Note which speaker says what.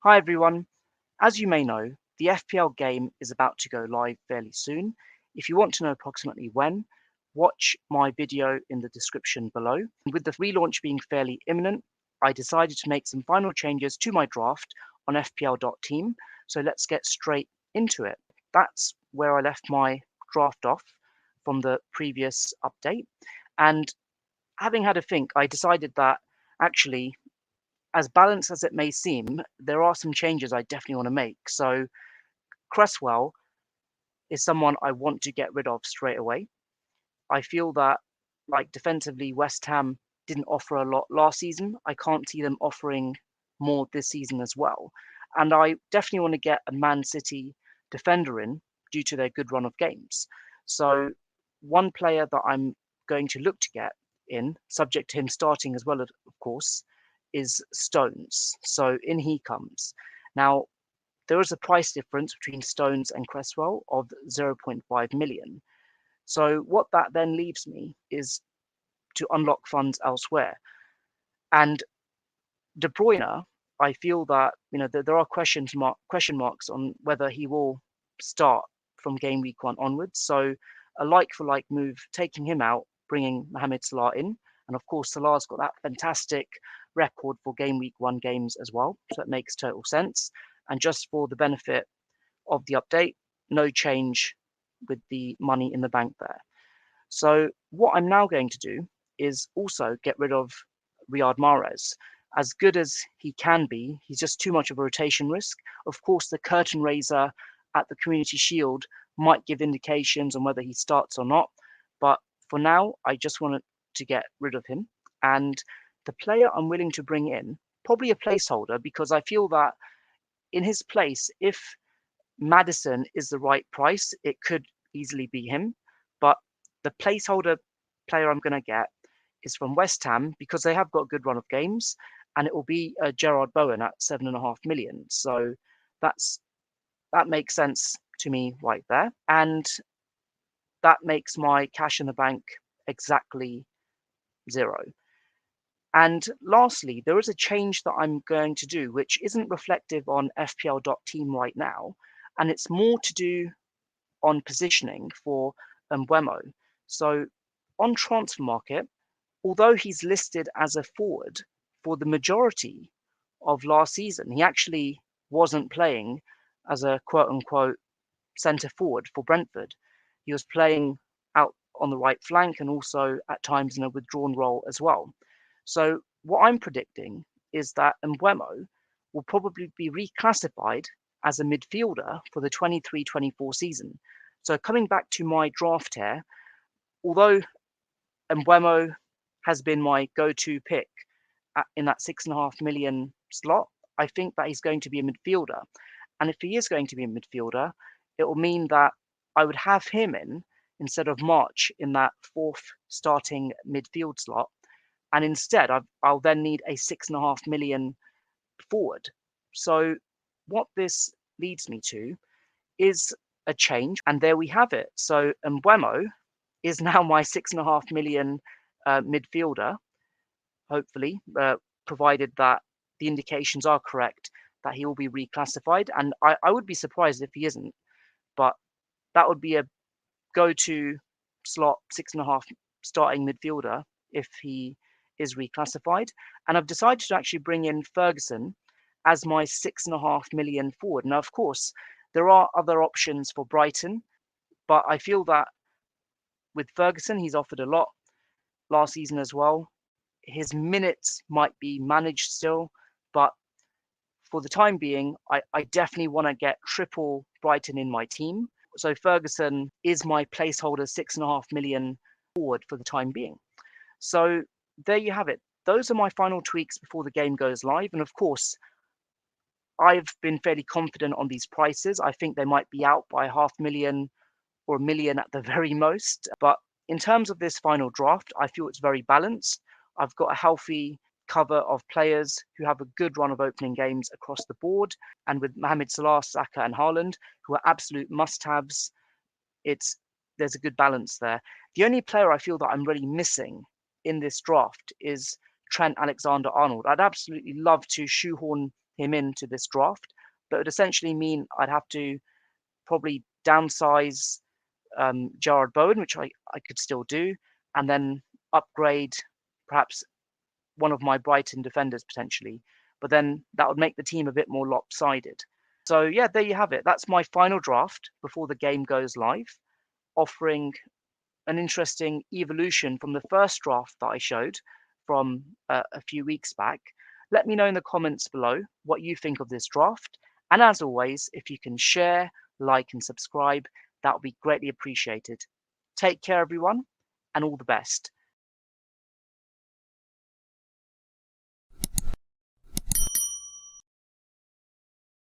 Speaker 1: Hi everyone. As you may know, the FPL game is about to go live fairly soon. If you want to know approximately when, watch my video in the description below. With the relaunch being fairly imminent, I decided to make some final changes to my draft on FPL.team. So let's get straight into it. That's where I left my draft off from the previous update. And having had a think, I decided that actually, as balanced as it may seem, there are some changes I definitely want to make. So Cresswell is someone I want to get rid of straight away. I feel that, like, defensively, West Ham didn't offer a lot last season. I can't see them offering more this season as well. And I definitely want to get a Man City defender in due to their good run of games. So one player that I'm going to look to get in, subject to him starting as well, of course, is Stones. So in he comes. Now, there is a price difference between Stones and Cresswell of 0.5 million. So what that then leaves me is to unlock funds elsewhere. And De Bruyne, I feel that there are question marks on whether he will start from game week 1 onwards. So a like for like move, taking him out, bringing Mohamed Salah in, and of course Salah's got that fantastic record for game week 1 games as well, so it makes total sense. And just for the benefit of the update, no change with the money in the bank there. So what I'm now going to do is also get rid of Riyad Mahrez. As good as he can be, he's just too much of a rotation risk. Of course, the curtain raiser at the Community Shield might give indications on whether he starts or not. But for now, I just wanted to get rid of him. And the player I'm willing to bring in, probably a placeholder, because I feel that in his place, if Maddison is the right price, it could easily be him. But the placeholder player I'm going to get is from West Ham because they have got a good run of games, and it will be Gerard Bowen at 7.5 million. So that makes sense to me right there, and that makes my cash in the bank exactly 0. And lastly, there is a change that I'm going to do, which isn't reflective on FPL.team right now, and it's more to do on positioning for Mbeumo. So on transfer market, although he's listed as a forward for the majority of last season, he actually wasn't playing as a quote unquote centre forward for Brentford. He was playing out on the right flank and also at times in a withdrawn role as well. So what I'm predicting is that Mbeumo will probably be reclassified as a midfielder for the 23-24 season. So coming back to my draft here, although Mbeumo has been my go-to pick in that 6.5 million slot, I think that he's going to be a midfielder. And if he is going to be a midfielder, it will mean that I would have him in instead of March in that 4th starting midfield slot. And instead, I'll then need a 6.5 million forward. So what this leads me to is a change. And there we have it. So Mbeumo is now my 6.5 million midfielder, hopefully, provided that the indications are correct that he will be reclassified. And I would be surprised if he isn't, but that would be a go-to slot 6.5 starting midfielder if he is reclassified. And I've decided to actually bring in Ferguson as my 6.5 million forward. Now, of course, there are other options for Brighton, but I feel that with Ferguson, he's offered a lot last season as well. His minutes might be managed still, but for the time being, I definitely want to get triple Brighton in my team. So Ferguson is my placeholder 6.5 million forward for the time being. So there you have it. Those are my final tweaks before the game goes live. And of course, I've been fairly confident on these prices. I think they might be out by 500,000 or 1 million at the very most. But in terms of this final draft, I feel it's very balanced. I've got a healthy cover of players who have a good run of opening games across the board. And with Mohamed Salah, Saka and Haaland, who are absolute must-haves, there's a good balance there. The only player I feel that I'm really missing in this draft is Trent Alexander-Arnold. I'd absolutely love to shoehorn him into this draft, but it would essentially mean I'd have to probably downsize Jarrod Bowen, which I could still do, and then upgrade perhaps one of my Brighton defenders potentially. But then that would make the team a bit more lopsided. So yeah, there you have it. That's my final draft before the game goes live, offering an interesting evolution from the first draft that I showed from a few weeks back. Let me know in the comments below what you think of this draft. And as always, if you can share, like, and subscribe, that would be greatly appreciated. Take care, everyone, and all the best.